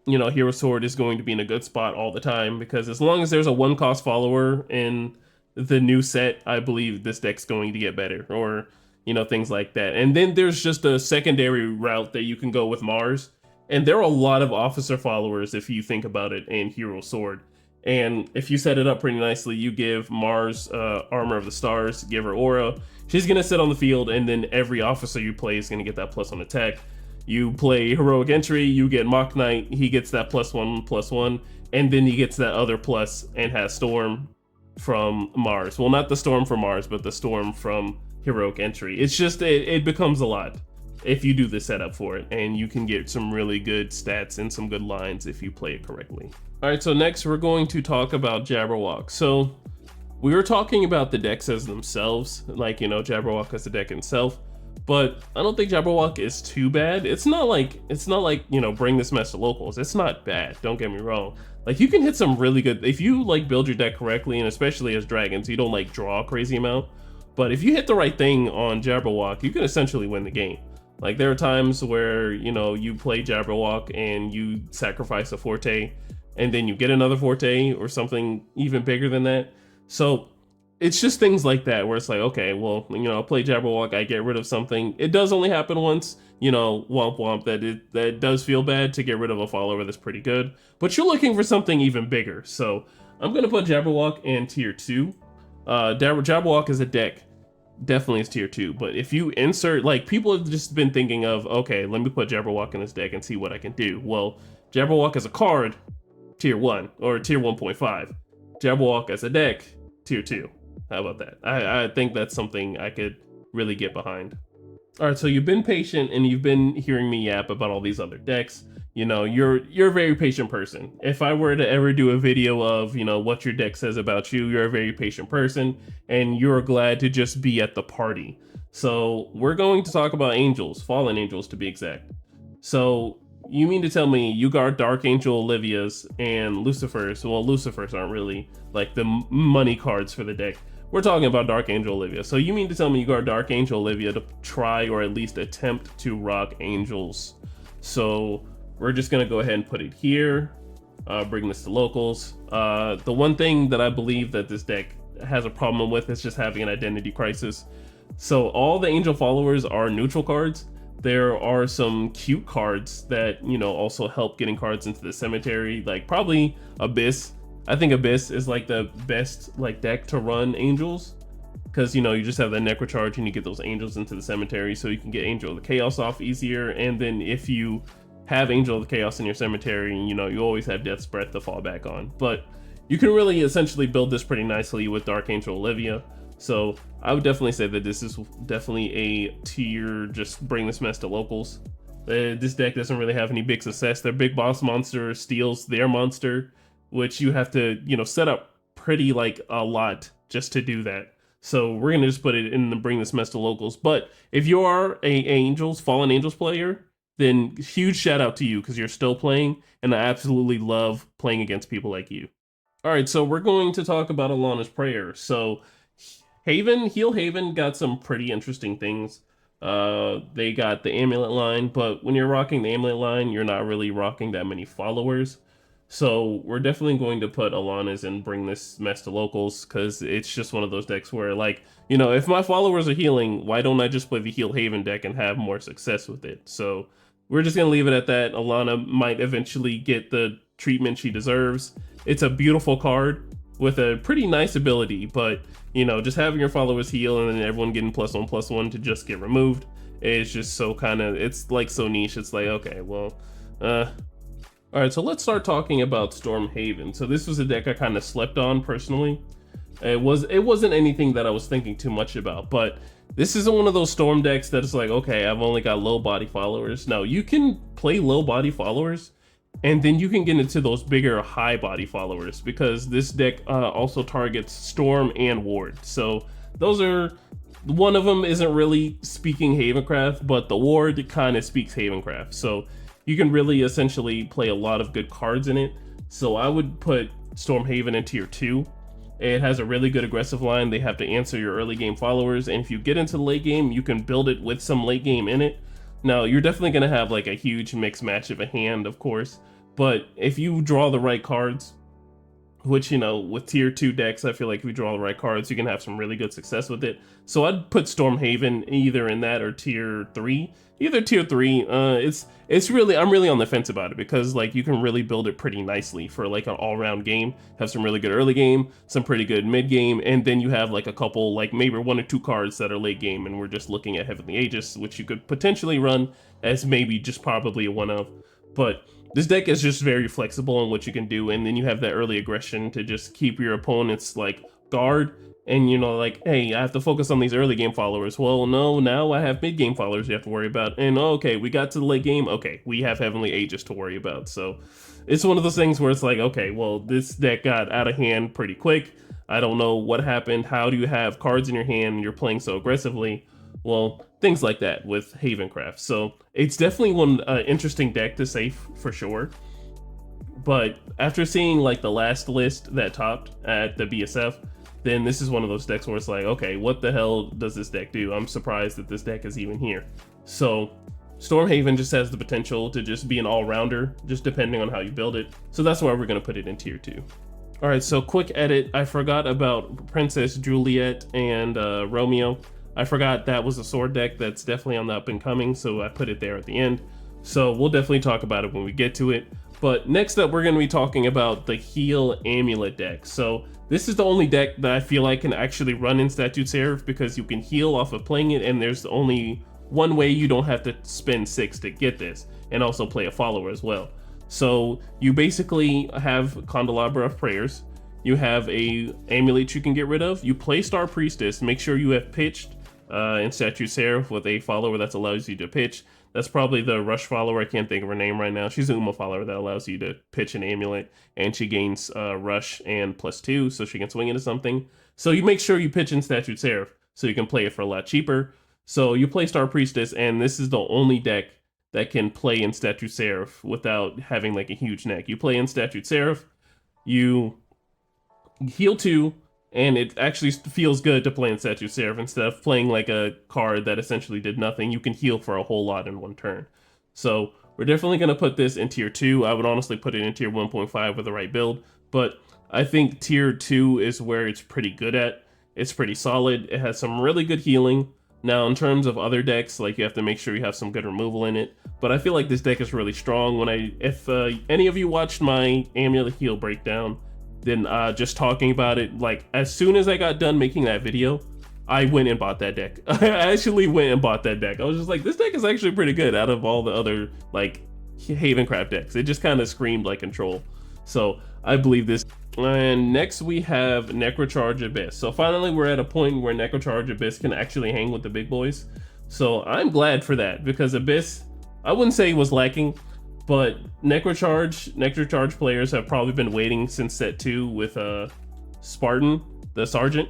S1: you know, Hero Sword is going to be in a good spot all the time, because as long as there's a 1-cost follower in the new set, I believe this deck's going to get better, or, you know, things like that. And then there's just a secondary route that you can go with Mars, and there are a lot of officer followers if you think about it in Hero Sword. And if you set it up pretty nicely, you give Mars Armor of the Stars, give her Aura, she's gonna sit on the field, and then every officer you play is gonna get that +1 attack. You play Heroic Entry, you get Mock Knight, he gets that +1/+1, and then he gets that other plus and has Storm from Mars. Well, not the Storm from Mars, but the Storm from Heroic Entry. It's just, it becomes a lot if you do the setup for it, and you can get some really good stats and some good lines if you play it correctly. Alright, so next we're going to talk about Jabberwock. So, we were talking about the decks as themselves, like, you know, Jabberwock as a deck itself. But I don't think Jabberwock is too bad. It's not like, you know, Bring This Mess to Locals. It's not bad, don't get me wrong. Like, you can hit some really good, if you like build your deck correctly, and especially as dragons, you don't like draw a crazy amount. But if you hit the right thing on Jabberwock, you can essentially win the game. Like, there are times where, you know, you play Jabberwock and you sacrifice a Forte, and then you get another Forte or something even bigger than that. So it's just things like that where it's like, okay, well, you know, play Jabberwock, I get rid of something. It does only happen once, you know, womp womp, that does feel bad to get rid of a follower that's pretty good. But you're looking for something even bigger. So I'm gonna put Jabberwock in tier 2. Jabberwock is a deck. Definitely is tier 2. But if you insert, like, people have just been thinking of, okay, let me put Jabberwock in this deck and see what I can do. Well, Jabberwock as a card, tier 1 or tier 1.5. Jabberwock as a deck, tier 2. How about that? I think that's something I could really get behind. All right, so you've been patient and you've been hearing me yap about all these other decks. You know, you're a very patient person. If I were to ever do a video of, you know, what your deck says about you, you're a very patient person and you're glad to just be at the party. So we're going to talk about angels, fallen angels to be exact. So you mean to tell me you guard Dark Angel Olivia's and Lucifer's? Well, Lucifer's aren't really like the money cards for the deck. We're talking about Dark Angel Olivia. So you mean to tell me you guard Dark Angel Olivia to try or at least attempt to rock angels. So we're just gonna go ahead and put it here, bring this to locals. The one thing that I believe that this deck has a problem with is just having an identity crisis. So all the angel followers are neutral cards. There are some cute cards that, you know, also help getting cards into the cemetery, like probably Abyss. I think Abyss is like the best like deck to run angels, because, you know, you just have the Necro charge and you get those angels into the cemetery, so you can get Angel of the Chaos off easier. And then if you have Angel of the Chaos in your cemetery, you know, you always have Death's Breath to fall back on. But you can really essentially build this pretty nicely with Dark Angel Olivia. So I would definitely say that this is definitely a tier, just bring this mess to locals. This deck doesn't really have any big success. Their big boss monster steals their monster, which you have to, you know, set up pretty like a lot just to do that. So we're gonna just put it in and bring this mess to locals. But if you are a Fallen Angels player, then huge shout out to you because you're still playing, and I absolutely love playing against people like you. All right, so we're going to talk about Alana's Prayer. So Heal Haven got some pretty interesting things. They got the amulet line, but when you're rocking the amulet line, you're not really rocking that many followers. So we're definitely going to put Alana's and bring this mess to locals, because it's just one of those decks where, like, you know, if my followers are healing, why don't I just play the Heal Haven deck and have more success with it? So we're just gonna leave it at that. Alana might eventually get the treatment she deserves. It's a beautiful card with a pretty nice ability, but, you know, just having your followers heal and then everyone getting +1/+1 to just get removed, it's just so kind of, it's like so niche. It's like, okay, well, all right, so let's start talking about Stormhaven. So this was a deck I kind of slept on personally. It wasn't anything that I was thinking too much about, but this isn't one of those Storm decks that is like, okay, I've only got low body followers. No, you can play low body followers, and then you can get into those bigger high body followers, because this deck also targets Storm and Ward. So those are, one of them isn't really speaking Havencraft, but the Ward kind of speaks Havencraft. So you can really essentially play a lot of good cards in it. So I would put Stormhaven in tier 2. It has a really good aggressive line. They have to answer your early game followers, and if you get into the late game, you can build it with some late game in it. Now, you're definitely going to have like a huge mixed match of a hand, of course, but if you draw the right cards, which, you know, with tier 2 decks, I feel like if you draw the right cards, you can have some really good success with it. So I'd put Stormhaven either in that or tier 3. Either tier 3, it's really, I'm really on the fence about it, because like you can really build it pretty nicely for like an all-round game. Have some really good early game, some pretty good mid game, and then you have like a couple, like maybe 1 or 2 cards that are late game, and we're just looking at Heavenly Aegis, which you could potentially run as maybe just probably a one of. But this deck is just very flexible in what you can do, and then you have that early aggression to just keep your opponents like guard. And, you know, like, hey, I have to focus on these early game followers. Well, no, now I have mid game followers you have to worry about. And okay, we got to the late game. Okay, we have Heavenly Aegis to worry about. So it's one of those things where it's like, okay, well, this deck got out of hand pretty quick. I don't know what happened. How do you have cards in your hand and you're playing so aggressively? Well, things like that with Havencraft. So it's definitely one interesting deck to say for sure. But after seeing like the last list that topped at the BSF, then this is one of those decks where it's like, okay, what the hell does this deck do? I'm surprised that this deck is even here. So Stormhaven just has the potential to just be an all-rounder, just depending on how you build it. So that's why we're going to put it in tier 2. All right, so quick edit. I forgot about Princess Juliet and Romeo. I forgot that was a sword deck that's definitely on the up and coming, so I put it there at the end. So we'll definitely talk about it when we get to it. But next up, we're going to be talking about the heal amulet deck. So this is the only deck that I feel like can actually run in Statute Seraph, because you can heal off of playing it, and there's only one way. You don't have to spend 6 to get this, and also play a follower as well. So you basically have Candelabra of Prayers, you have a amulet you can get rid of, you play Star Priestess, make sure you have pitched in Statute Seraph with a follower that allows you to pitch. That's probably the Rush follower, I can't think of her name right now. She's an Uma follower that allows you to pitch an amulet, and she gains Rush and +2, so she can swing into something. So you make sure you pitch in Statute Seraph, so you can play it for a lot cheaper. So you play Star Priestess, and this is the only deck that can play in Statute Seraph without having like a huge neck. You play in Statute Seraph, you heal 2, and it actually feels good to play in Statute Seraph instead of playing like a card that essentially did nothing. You can heal for a whole lot in one turn. So we're definitely going to put this in tier 2. I would honestly put it in tier 1.5 with the right build, but I think tier 2 is where it's pretty good at. It's pretty solid. It has some really good healing. Now, in terms of other decks, like, you have to make sure you have some good removal in it. But I feel like this deck is really strong. If any of you watched my Amulet Heal breakdown, then just talking about it, like, as soon as I got done making that video, I went and bought that deck. I actually went and bought that deck. I was just like, this deck is actually pretty good out of all the other, like, Havencraft decks. It just kind of screamed like control. So I believe this. And next we have Necrocharge Abyss. So finally we're at a point where Necrocharge Abyss can actually hang with the big boys. So I'm glad for that, because Abyss, I wouldn't say was lacking, but Necrocharge players have probably been waiting since set 2 with Spartan, the Sergeant,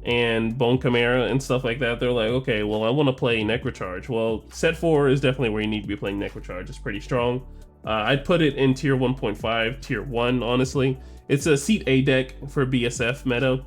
S1: and Bone Chimera and stuff like that. They're like, okay, well, I want to play Necrocharge. Well, set 4 is definitely where you need to be playing Necrocharge. It's pretty strong. I'd put it in tier 1.5, tier 1, honestly. It's a seat A deck for BSF meta.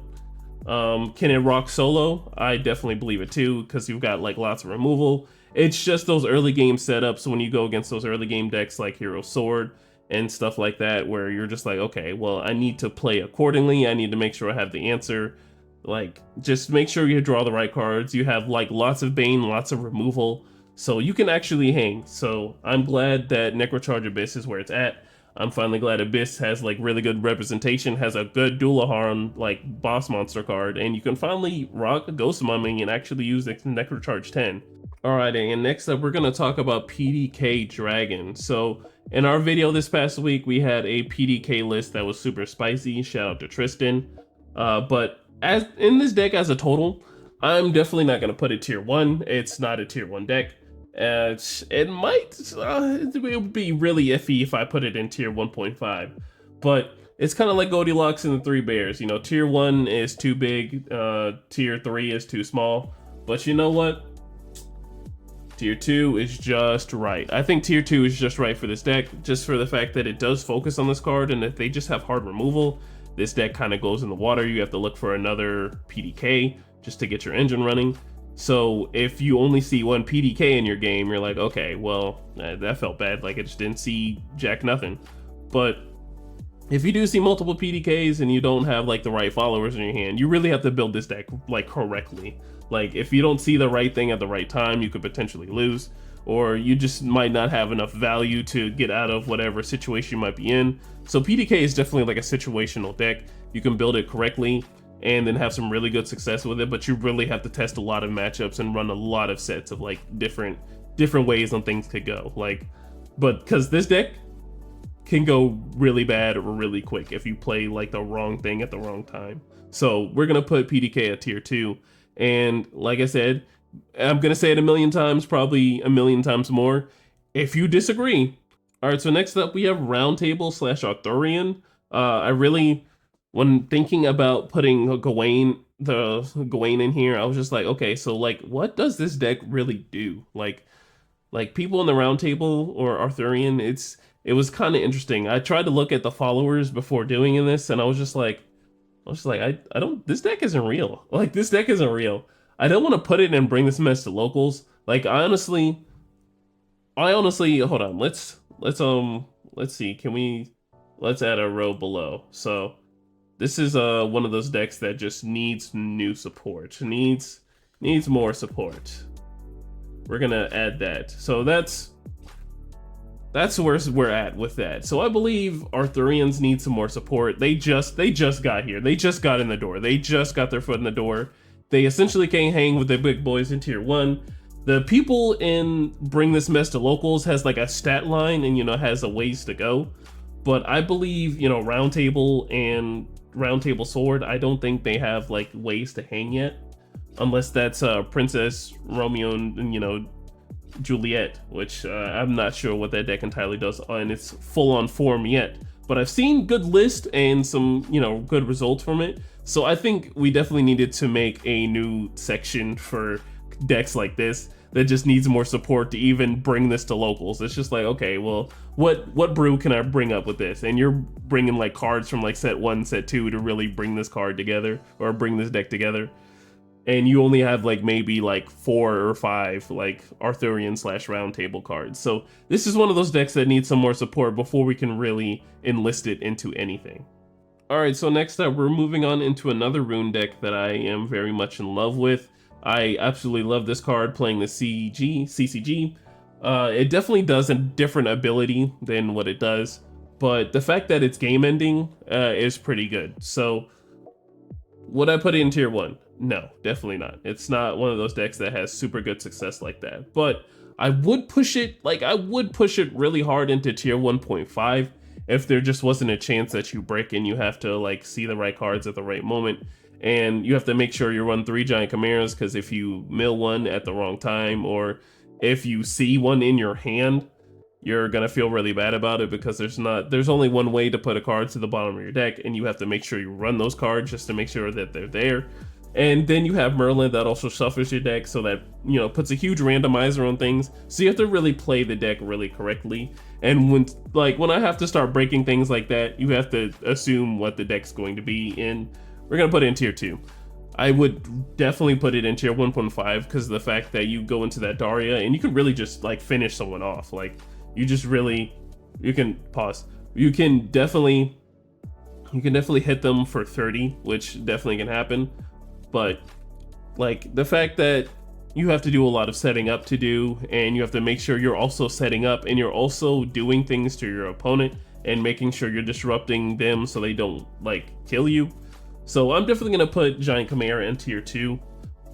S1: Can it rock solo? I definitely believe it too, because you've got like lots of removal. It's just those early game setups when you go against those early game decks like Hero Sword and stuff like that, where you're just like, okay, well, I need to play accordingly. I need to make sure I have the answer. Like, just make sure you draw the right cards. You have like lots of Bane, lots of removal, so you can actually hang. So I'm glad that Necrocharge Abyss is where it's at. I'm finally glad Abyss has like really good representation, has a good Dullaharn like boss monster card, and you can finally rock Ghost Mumming and actually use the Necrocharge 10. Alright, and next up we're going to talk about PDK Dragon. So in our video this past week, we had a PDK list that was super spicy. Shout out to Tristan. But as in this deck as a total, I'm definitely not going to put it tier 1. It's not a tier 1 deck. It would be really iffy if I put it in tier 1.5, but it's kind of like Goldilocks and the Three Bears. You know, tier 1 is too big, tier 3 is too small, but you know what? Tier 2 is just right. I think tier 2 is just right for this deck, just for the fact that it does focus on this card, and if they just have hard removal, this deck kind of goes in the water. You have to look for another PDK just to get your engine running. So if you only see one PDK in your game, you're like, okay, well, that felt bad. Like, I just didn't see jack nothing. But if you do see multiple PDKs and you don't have like the right followers in your hand, you really have to build this deck like correctly. Like, if you don't see the right thing at the right time, you could potentially lose, or you just might not have enough value to get out of whatever situation you might be in. So PDK is definitely like a situational deck. You can build it correctly and then have some really good success with it, but you really have to test a lot of matchups and run a lot of sets of like different ways on things could go. Like, but because this deck can go really bad or really quick if you play like the wrong thing at the wrong time. So we're gonna put PDK at tier 2, and like I said, I'm gonna say it a million times, probably a million times more, if you disagree. All right, so next up we have Roundtable / Arthurian. When thinking about putting Gawain in here, I was just like, okay, so like, what does this deck really do? Like people in the Round Table or Arthurian, it was kind of interesting. I tried to look at the followers before doing this, and I was just like, I don't, this deck isn't real. Like, this deck isn't real. I don't want to put it and bring this mess to locals. Like, I honestly, hold on. Let's see. Let's add a row below. So This is one of those decks that just needs new support. Needs more support. We're gonna add that. So that's where we're at with that. So I believe Arthurians need some more support. They just got here. They just got in the door. They just got their foot in the door. They essentially can't hang with the big boys in tier 1. The people in Bring This Mess to Locals has like a stat line and, you know, has a ways to go. But I believe, you know, Round Table and Round Table Sword, I don't think they have like ways to hang yet. Unless that's Princess Romeo and, you know, Juliet, which I'm not sure what that deck entirely does in its full-on form yet. But I've seen good list and some, you know, good results from it. So I think we definitely needed to make a new section for decks like this that just needs more support to even bring this to locals. It's just like, okay, well, what brew can I bring up with this? And you're bringing like cards from like set 1, set 2 to really bring this card together or bring this deck together. And you only have like maybe like 4 or 5 like Arthurian / round table cards. So this is one of those decks that needs some more support before we can really enlist it into anything. Alright, so next up we're moving on into another rune deck that I am very much in love with. I absolutely love this card playing the CCG. It definitely does a different ability than what it does, but the fact that it's game ending is pretty good. So would I put it in tier 1? No, definitely not. It's not one of those decks that has super good success like that, but I would push it really hard into tier 1.5 if there just wasn't a chance that you break and you have to like see the right cards at the right moment. And you have to make sure you run 3 giant chimeras, because if you mill one at the wrong time, or if you see one in your hand, you're gonna feel really bad about it, because there's only one way to put a card to the bottom of your deck, and you have to make sure you run those cards just to make sure that they're there. And then you have Merlin that also shuffles your deck, so that, you know, puts a huge randomizer on things. So you have to really play the deck really correctly. And when I have to start breaking things like that, you have to assume what the deck's going to be in. We're gonna put it in tier 2. I would definitely put it in tier 1.5 because of the fact that you go into that Daria and you can really just like finish someone off. Like you can pause. You can definitely hit them for 30, which definitely can happen. But like the fact that you have to do a lot of setting up to do, and you have to make sure you're also setting up and you're also doing things to your opponent and making sure you're disrupting them so they don't like kill you. So I'm definitely gonna put Giant Chimera in tier 2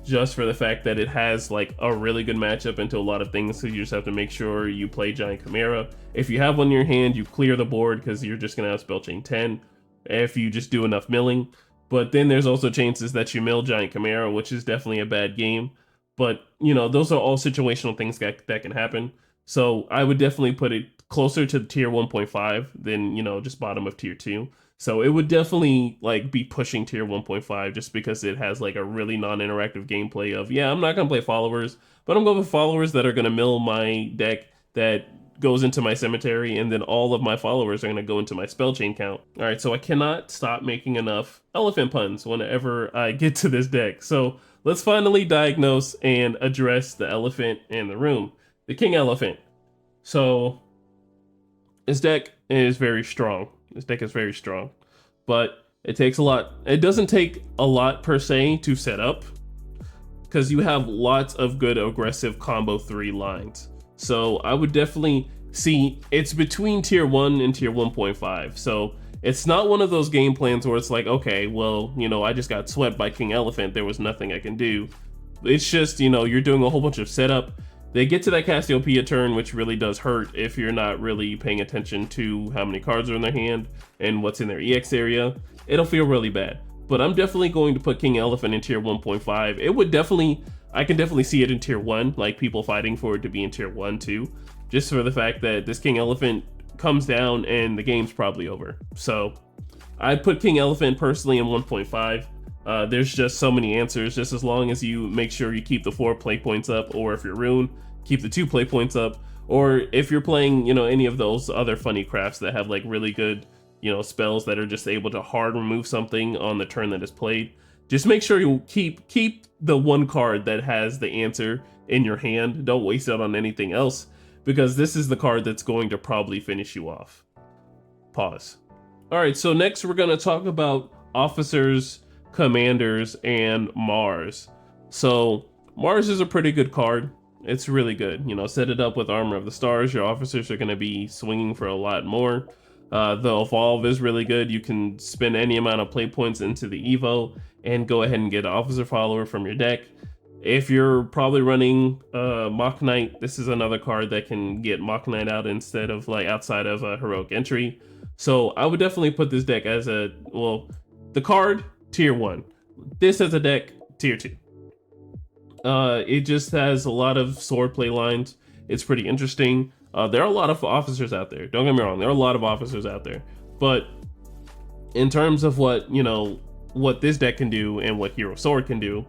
S1: just for the fact that it has like a really good matchup into a lot of things. So you just have to make sure you play Giant Chimera. If you have one in your hand, you clear the board because you're just gonna have spell chain 10 if you just do enough milling. But then there's also chances that you mill Giant Chimera, which is definitely a bad game. But, you know, those are all situational things that can happen. So I would definitely put it closer to tier 1.5 than, you know, just bottom of tier 2. So it would definitely like be pushing tier 1.5 just because it has like a really non-interactive gameplay of, yeah, I'm not going to play followers, but I'm going with followers that are going to mill my deck that goes into my cemetery, and then all of my followers are going to go into my spell chain count. All right, so I cannot stop making enough elephant puns whenever I get to this deck. So let's finally diagnose and address the elephant in the room, the king elephant. So this deck is very strong. This deck is very strong, but it takes a lot. It doesn't take a lot per se to set up, because you have lots of good aggressive combo 3 lines. So I would definitely see it's between tier 1 and tier 1.5. So it's not one of those game plans where it's like, okay, well, you know, I just got swept by King Elephant. There was nothing I can do. It's just, you know, you're doing a whole bunch of setup. They get to that Cassiopeia turn, which really does hurt if you're not really paying attention to how many cards are in their hand and what's in their EX area. It'll feel really bad. But I'm definitely going to put King Elephant in tier 1.5. It would definitely, I can definitely see it in tier 1, like people fighting for it to be in tier 1 too, just for the fact that this King Elephant comes down and the game's probably over. So I'd put King Elephant personally in 1.5. There's just so many answers, just as long as you make sure you keep the 4 play points up, or if you're Rune, keep the 2 play points up, or if you're playing, you know, any of those other funny crafts that have like really good, you know, spells that are just able to hard remove something on the turn that is played, just make sure you keep the 1 card that has the answer in your hand. Don't waste it on anything else, because this is the card that's going to probably finish you off. Pause. All right, so next we're going to talk about officers, commanders, and Mars. So Mars is a pretty good card. It's really good. You know, set it up with Armor of the Stars. Your officers are going to be swinging for a lot more. The Evolve is really good. You can spend any amount of play points into the Evo and go ahead and get an Officer Follower from your deck. If you're probably running Mach Knight, this is another card that can get Mach Knight out instead of like outside of a Heroic Entry. So I would definitely put this deck as a, well, the card, tier 1. This as a deck, tier 2. It just has a lot of sword play lines. It's pretty interesting. There are a lot of officers out there. Don't get me wrong, there are a lot of officers out there. But in terms of what, you know, what this deck can do and what Hero Sword can do,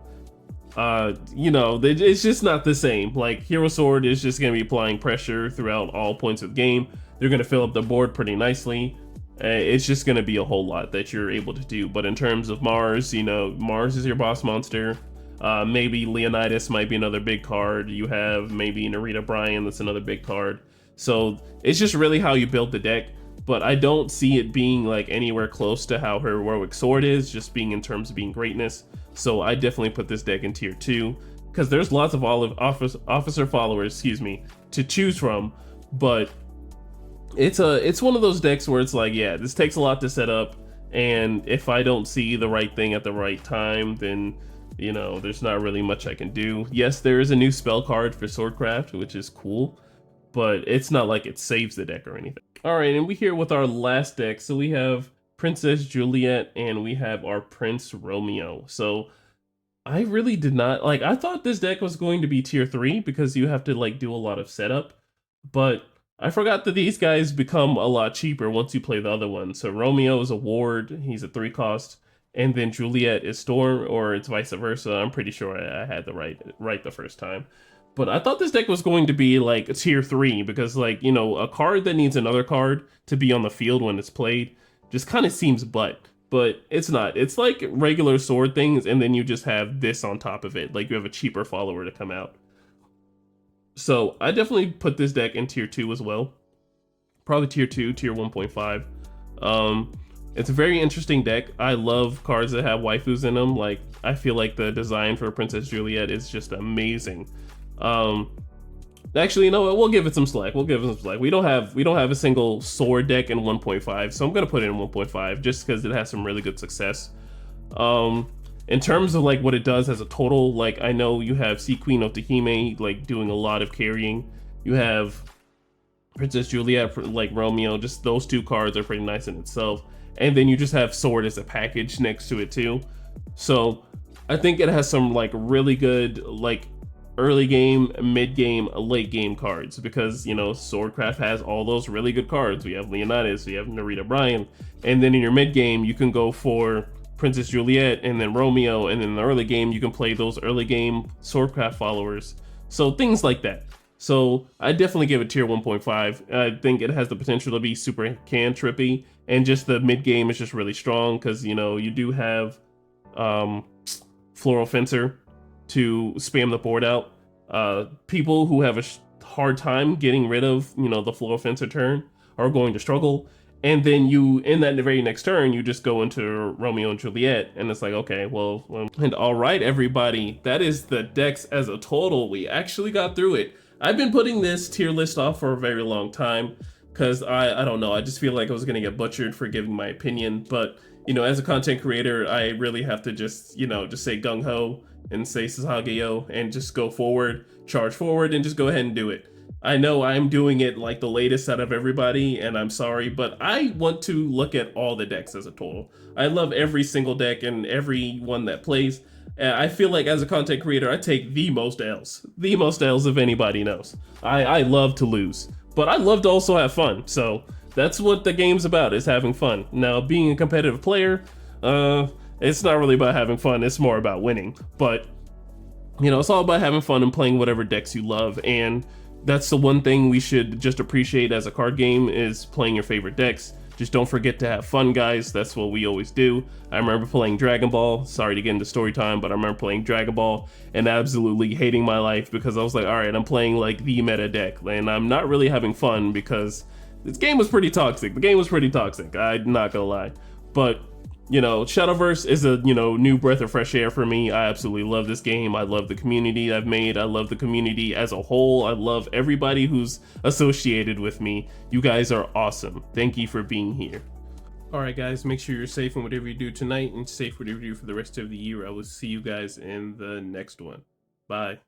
S1: you know, it's just not the same. Like, Hero Sword is just going to be applying pressure throughout all points of the game. They're going to fill up the board pretty nicely. It's just going to be a whole lot that you're able to do. But in terms of Mars, you know, Mars is your boss monster. Maybe Leonitis might be another big card. You have maybe Nerita Bryan, that's another big card. So it's just really how you build the deck. But I don't see it being like anywhere close to how Heroic Sword is, just being in terms of being greatness. So I definitely put this deck in tier 2 because there's lots of officer followers, excuse me, to choose from. But it's one of those decks where it's like, yeah, this takes a lot to set up, and if I don't see the right thing at the right time, then, you know, there's not really much I can do. Yes, there is a new spell card for Swordcraft, which is cool, but it's not like it saves the deck or anything. All right, and we're here with our last deck. So we have Princess Juliet and we have our Prince Romeo. So I really did not, like, I thought this deck was going to be tier 3 because you have to like do a lot of setup, but I forgot that these guys become a lot cheaper once you play the other one. So Romeo is a ward, he's a 3 cost, and then Juliet is Storm, or it's vice versa. I'm pretty sure I had the right the first time. But I thought this deck was going to be like a tier 3 because, like, you know, a card that needs another card to be on the field when it's played just kind of seems but it's not. It's like regular sword things, and then you just have this on top of it. Like, you have a cheaper follower to come out. So I definitely put this deck in tier 2 as well. Probably tier 2, tier 1.5. It's a very interesting deck. I love cards that have waifus in them. Like, I feel like the design for Princess Juliet is just amazing. Actually, you know what? We'll give it some slack. We don't have a single sword deck in 1.5, so I'm gonna put it in 1.5 just because it has some really good success. In terms of like what it does as a total, like, I know you have Sea Queen of Tahime like doing a lot of carrying. You have Princess Juliet, like Romeo. Just those 2 cards are pretty nice in itself. And then you just have Sword as a package next to it too. So I think it has some like really good like early game, mid game, late game cards, because, you know, Swordcraft has all those really good cards. We have Leonitis, we have Nerita Bryan, and then in your mid game you can go for Princess Juliet and then Romeo, and then in the early game you can play those early game Swordcraft followers. So things like that. So I definitely give it tier 1.5. I think it has the potential to be super cantrippy, and just the mid game is just really strong because, you know, you do have Floral Fencer to spam the board out. People who have a hard time getting rid of, you know, the Floral Fencer turn are going to struggle. And then you, in that very next turn, you just go into Romeo and Juliet, and it's like, okay, well, and all right, everybody, that is the decks as a total. We actually got through it. I've been putting this tier list off for a very long time because I don't know, I just feel like I was gonna get butchered for giving my opinion. But, you know, as a content creator, I really have to just, you know, just say gung-ho and say Sasageyo and just go forward, charge forward, and just go ahead and do it. I know I'm doing it like the latest out of everybody, and I'm sorry, but I want to look at all the decks as a total. I love every single deck and every one that plays. I feel like as a content creator, I take the most L's if anybody knows. I love to lose, but I love to also have fun. So that's what the game's about, is having fun. Now, being a competitive player, it's not really about having fun, it's more about winning. But, you know, it's all about having fun and playing whatever decks you love, and that's the one thing we should just appreciate as a card game, is playing your favorite decks. Just don't forget to have fun, guys. That's what we always do. I remember playing Dragon Ball. Sorry to get into story time, but I remember playing Dragon Ball and absolutely hating my life because I was like, all right, I'm playing like the meta deck, and I'm not really having fun because this game was pretty toxic. The game was pretty toxic, I'm not gonna lie. But you know, Shadowverse is a, you know, new breath of fresh air for me. I absolutely love this game. I love the community I've made. I love the community as a whole. I love everybody who's associated with me. You guys are awesome. Thank you for being here. All right, guys, make sure you're safe in whatever you do tonight and safe whatever you do for the rest of the year. I will see you guys in the next one. Bye.